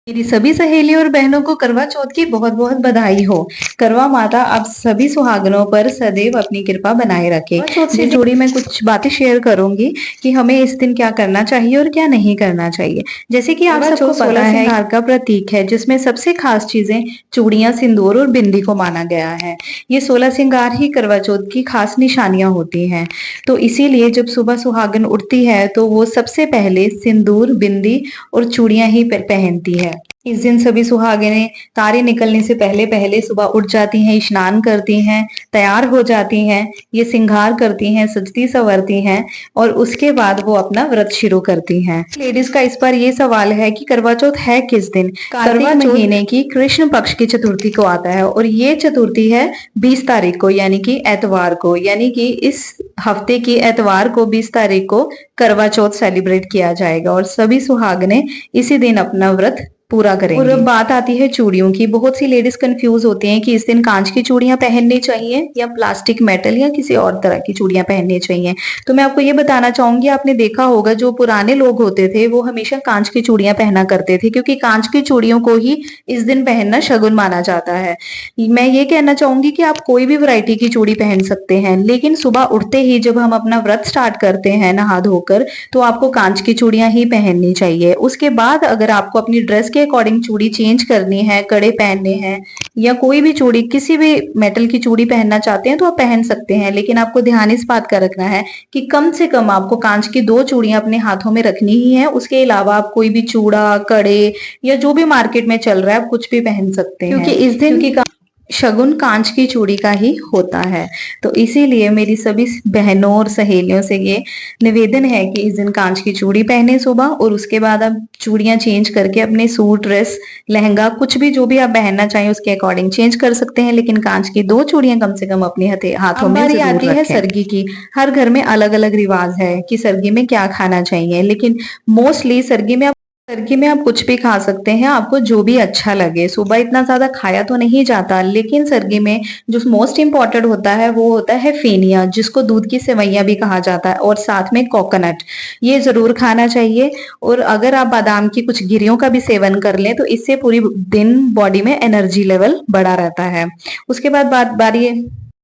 मेरी सभी सहेलियों और बहनों को करवा चौथ की बहुत बहुत बधाई हो। करवा माता आप सभी सुहागनों पर सदैव अपनी कृपा बनाए रखे। करवा चौथ से जुड़ी मैं कुछ बातें शेयर करूंगी कि हमें इस दिन क्या करना चाहिए और क्या नहीं करना चाहिए। जैसे कि आप सबको पता है, श्रृंगार का प्रतीक है जिसमें सबसे खास चीजें चूड़ियां, सिंदूर और बिंदी को माना गया है। ये 16 श्रृंगार ही करवा चौथ की खास निशानियां होती हैं। तो इसीलिए जब सुबह सुहागन उठती है तो वो सबसे पहले सिंदूर, बिंदी और चूड़ियां ही पहनती है। इस दिन सभी सुहागिनें तारे निकलने से पहले पहले सुबह उठ जाती हैं, स्नान करती हैं, तैयार हो जाती हैं, ये श्रृंगार करती हैं, सजती संवरती हैं और उसके बाद वो अपना व्रत शुरू करती हैं। लेडीज का इस पर ये सवाल है कि करवा चौथ है किस दिन। करवा महीने की कृष्ण पक्ष की चतुर्थी को आता है और ये चतुर्थी है 20 तारीख को, यानी कि एतवार को, यानी कि इस हफ्ते की एतवार को 20 तारीख को करवा चौथ सेलिब्रेट किया जाएगा और सभी सुहागनें इसी दिन अपना व्रत पूरा करेंगे। और अब बात आती है चूड़ियों की। बहुत सी लेडीज कंफ्यूज होती हैं कि इस दिन कांच की चूड़ियां पहननी चाहिए या प्लास्टिक, मेटल या किसी और तरह की चूड़ियां पहननी चाहिए। तो मैं आपको ये बताना चाहूंगी, आपने देखा होगा जो पुराने लोग होते थे वो हमेशा कांच की चूड़ियां पहना करते थे, क्योंकि कांच की चूड़ियों को ही इस दिन पहनना शगुन माना जाता है। मैं ये कहना चाहूंगी कि आप कोई भी वैरायटी की चूड़ी पहन सकते हैं, लेकिन सुबह उठते ही जब हम अपना व्रत स्टार्ट करते हैं नहा धोकर, तो आपको कांच की चूड़ियां ही पहननी चाहिए। उसके बाद अगर आपको अपनी ड्रेस के अकॉर्डिंग चूड़ी चेंज करनी है, कड़े पहनने हैं या कोई भी चूड़ी, किसी भी मेटल की चूड़ी पहनना चाहते हैं तो आप पहन सकते हैं, लेकिन आपको ध्यान इस बात का रखना है कि कम से कम आपको कांच की 2 चूड़ियां अपने हाथों में रखनी ही है। उसके अलावा आप कोई भी चूड़ा, कड़े या जो भी मार्केट में चल रहा है आप कुछ भी पहन सकते हैं, क्योंकि इस दिन शगुन कांच की चूड़ी का ही होता है। तो इसीलिए मेरी सभी बहनों और सहेलियों से ये निवेदन है कि इस दिन कांच की चूड़ी पहने सुबह, और उसके बाद आप चूड़ियां चेंज करके अपने सूट, ड्रेस, लहंगा, कुछ भी जो भी आप पहनना चाहें उसके अकॉर्डिंग चेंज कर सकते हैं, लेकिन कांच की 2 चूड़ियां कम से कम अपने हाथों में जरूर रखें। आती है सरगी की। हर घर में अलग अलग रिवाज है कि सरगी में क्या खाना चाहिए, लेकिन मोस्टली सरगी में आप कुछ भी खा सकते हैं, आपको जो भी अच्छा लगे। सुबह इतना ज्यादा खाया तो नहीं जाता, लेकिन सरगी में जो मोस्ट इम्पोर्टेंट होता है वो होता है फेनिया, जिसको दूध की सेवैयां भी कहा जाता है, और साथ में कोकोनट, ये जरूर खाना चाहिए। और अगर आप बादाम की कुछ गिरियों का भी सेवन कर लें तो इससे पूरी दिन बॉडी में एनर्जी लेवल बढ़ा रहता है। उसके बाद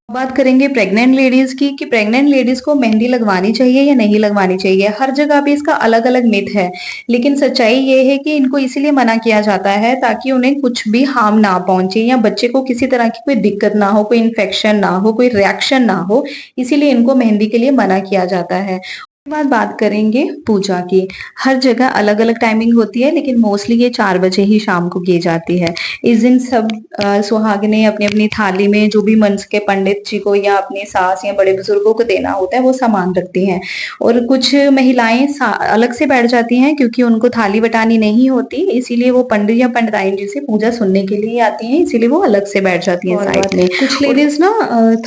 बात करेंगे प्रेग्नेंट लेडीज की, कि प्रेग्नेंट लेडीज को मेहंदी लगवानी चाहिए या नहीं लगवानी चाहिए। हर जगह पे इसका अलग अलग मिथ है, लेकिन सच्चाई ये है कि इनको इसीलिए मना किया जाता है ताकि उन्हें कुछ भी हार्म ना पहुंचे या बच्चे को किसी तरह की कोई दिक्कत ना हो, कोई इन्फेक्शन ना हो, कोई रिएक्शन ना हो, इसीलिए इनको मेहंदी के लिए मना किया जाता है। बाद बात करेंगे पूजा की। हर जगह अलग अलग टाइमिंग होती है, लेकिन मोस्टली ये 4 बजे ही शाम को की जाती है। इस दिन सब सुहागिनें अपनी अपनी थाली में जो भी मन के पंडित जी को या अपनी सास या बड़े बुजुर्गों को देना होता है वो सामान रखती हैं, और कुछ महिलाएं अलग से बैठ जाती हैं क्योंकि उनको थाली बटानी नहीं होती, इसीलिए वो पंडित या पंडिताइन जी से पूजा सुनने के लिए आती हैं, इसीलिए वो अलग से बैठ जाती हैं साइड में। कुछ लेडीज ना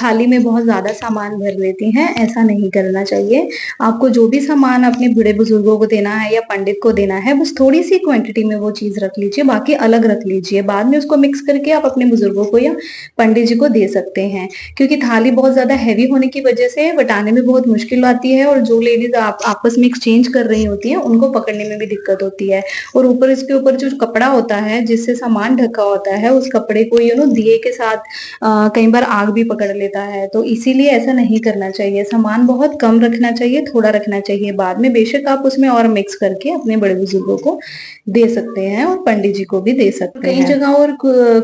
थाली में बहुत ज्यादा सामान भर लेती हैं, ऐसा नहीं करना चाहिए। आपको जो भी सामान अपने बड़े बुजुर्गों को देना है या पंडित को देना है, बस थोड़ी सी क्वांटिटी में वो चीज रख लीजिए, बाकी अलग रख लीजिए। बाद में उसको मिक्स करके आप अपने बुजुर्गों को या पंडित जी को दे सकते हैं, क्योंकि थाली बहुत ज्यादा हैवी होने की वजह से बटाने में बहुत मुश्किल आती है, और जो लेडीज आपस में एक्सचेंज कर रही होती है उनको पकड़ने में भी दिक्कत होती है। और ऊपर इसके ऊपर जो कपड़ा होता है जिससे सामान ढका होता है, उस कपड़े को दिए के साथ कई बार आग भी पकड़ लेता है, तो इसीलिए ऐसा नहीं करना चाहिए। सामान बहुत कम रखना चाहिए, थोड़ा रखना चाहिए। बाद में बेशक आप उसमें और मिक्स करके अपने बड़े बुजुर्गों को दे सकते हैं और पंडित जी को भी दे सकते हैं। कई जगह और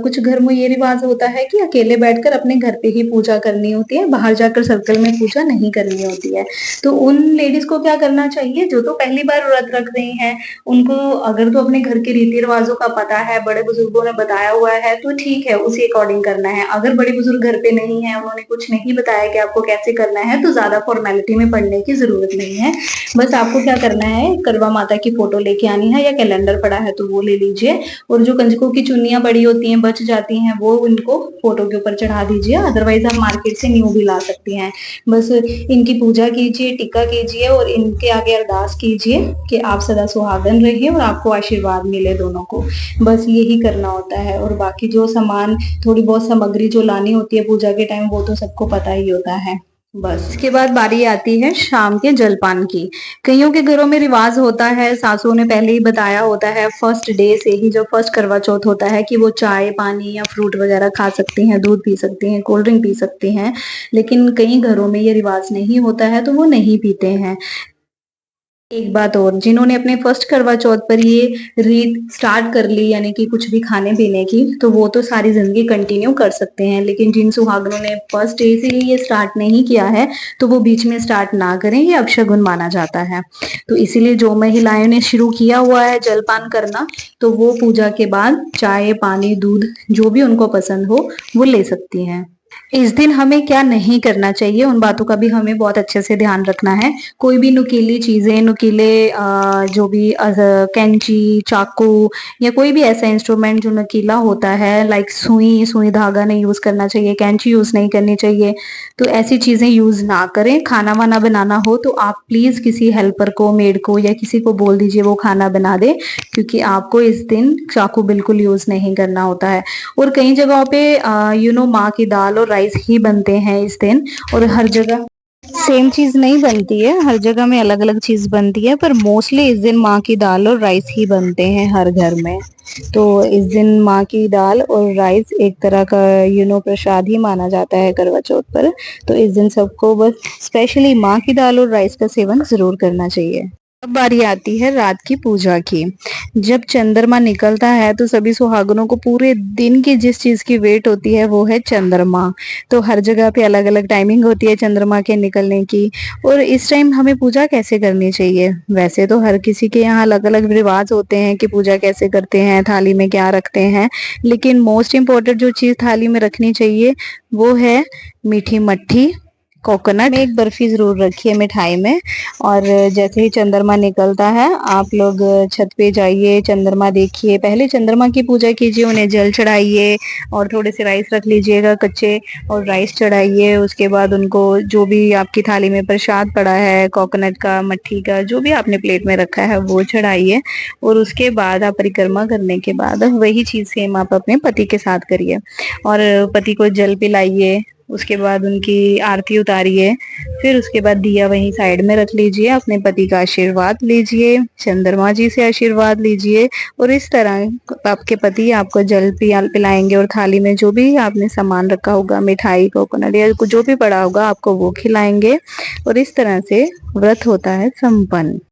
कुछ घर में ये रिवाज होता है कि अकेले बैठकर अपने घर पे ही पूजा करनी होती है, बाहर जाकर सर्कल में पूजा नहीं करनी होती है। तो उन लेडीज को क्या करना चाहिए, जो तो पहली बार व्रत रख रही हैं, उनको अगर तो अपने घर के रीति रिवाजों का पता है, बड़े बुजुर्गों ने बताया हुआ है, तो ठीक है, उसी अकॉर्डिंग करना है। अगर बड़े बुजुर्ग घर पे नहीं है, उन्होंने कुछ नहीं बताया कि आपको कैसे करना है, तो ज्यादा फॉर्मेलिटी में पढ़ने की जरूरत नहीं है। बस आपको क्या करना है, करवा माता की फोटो लेके आनी है, या कैलेंडर पड़ा है तो वो ले लीजिए, और जो कंजकों की चुन्नियां पड़ी होती हैं, बच जाती हैं, वो उनको फोटो के ऊपर चढ़ा दीजिए। अदरवाइज आप मार्केट से न्यू भी ला सकती हैं। बस इनकी पूजा कीजिए, टिक्का कीजिए और इनके आगे अरदास कीजिए कि आप सदा सुहागन रहिए और आपको आशीर्वाद मिले दोनों को। बस यही करना होता है। और बाकी जो सामान, थोड़ी बहुत सामग्री जो लानी होती है पूजा के टाइम, वो तो सबको पता ही होता है। बस इसके बाद बारी आती है शाम के जलपान की। कईयों के घरों में रिवाज होता है, सासुओं ने पहले ही बताया होता है फर्स्ट डे से ही, जो फर्स्ट करवा चौथ होता है, कि वो चाय पानी या फ्रूट वगैरह खा सकती हैं, दूध पी सकती हैं, कोल्ड ड्रिंक पी सकती हैं। लेकिन कई घरों में ये रिवाज नहीं होता है तो वो नहीं पीते हैं। एक बात और, जिन्होंने अपने फर्स्ट करवा चौथ पर ये रीत स्टार्ट कर ली, यानी कि कुछ भी खाने पीने की, तो वो तो सारी जिंदगी कंटिन्यू कर सकते हैं। लेकिन जिन सुहागनों ने फर्स्ट डे से ही ये स्टार्ट नहीं किया है, तो वो बीच में स्टार्ट ना करें, ये अपशगुन माना जाता है। तो इसीलिए जो महिलाओं ने शुरू किया हुआ है जलपान करना, तो वो पूजा के बाद चाय पानी दूध जो भी उनको पसंद हो वो ले सकती हैं। इस दिन हमें क्या नहीं करना चाहिए, उन बातों का भी हमें बहुत अच्छे से ध्यान रखना है। कोई भी नुकीली चीजें, नुकीले जो भी कैंची चाकू या कोई भी ऐसा इंस्ट्रूमेंट जो नुकीला होता है, लाइक सुई सुई धागा नहीं यूज करना चाहिए, कैंची यूज नहीं करनी चाहिए। तो ऐसी चीजें यूज ना करें। खाना वाना बनाना हो तो आप प्लीज किसी हेल्पर को, मेड को या किसी को बोल दीजिए वो खाना बना दे, क्योंकि आपको इस दिन चाकू बिल्कुल यूज नहीं करना होता है। और कई जगहों पे माँ की दाल और राइस ही बनते हैं इस दिन। और हर जगह सेम चीज नहीं बनती है, हर जगह में अलग अलग चीज बनती है, पर मोस्टली इस दिन माँ की दाल और राइस ही बनते हैं हर घर में। तो इस दिन माँ की दाल और राइस एक तरह का प्रसाद ही माना जाता है करवा चौथ पर। तो इस दिन सबको बस स्पेशली माँ की दाल और राइस का सेवन जरूर करना चाहिए। अब बारी आती है रात की पूजा की। जब चंद्रमा निकलता है तो सभी सुहागनों को पूरे दिन की जिस चीज की वेट होती है वो है चंद्रमा। तो हर जगह पे अलग अलग टाइमिंग होती है चंद्रमा के निकलने की। और इस टाइम हमें पूजा कैसे करनी चाहिए? वैसे तो हर किसी के यहाँ अलग अलग रिवाज होते हैं कि पूजा कैसे करते हैं, थाली में क्या रखते हैं। लेकिन मोस्ट इम्पोर्टेंट जो चीज थाली में रखनी चाहिए वो है मीठी मट्ठी, कोकोनट में एक बर्फी जरूर रखिए मिठाई में। और जैसे ही चंद्रमा निकलता है आप लोग छत पे जाइए, चंद्रमा देखिए, पहले चंद्रमा की पूजा कीजिए, उन्हें जल चढ़ाइए और थोड़े से राइस रख लीजिएगा कच्चे, और राइस चढ़ाइए। उसके बाद उनको जो भी आपकी थाली में प्रसाद पड़ा है, कोकोनट का, मट्ठी का, जो भी आपने प्लेट में रखा है वो चढ़ाइए। और उसके बाद आप परिक्रमा करने के बाद वही चीज सेम आप अपने पति के साथ करिए और पति को जल पिलाइए। उसके बाद उनकी आरती उतारिए। फिर उसके बाद दिया वहीं साइड में रख लीजिए, अपने पति का आशीर्वाद लीजिए, चंद्रमा जी से आशीर्वाद लीजिए। और इस तरह आपके पति आपको जल पिलाएंगे और थाली में जो भी आपने सामान रखा होगा, मिठाई कोकोनट या जो भी पड़ा होगा, आपको वो खिलाएंगे। और इस तरह से व्रत होता है संपन्न।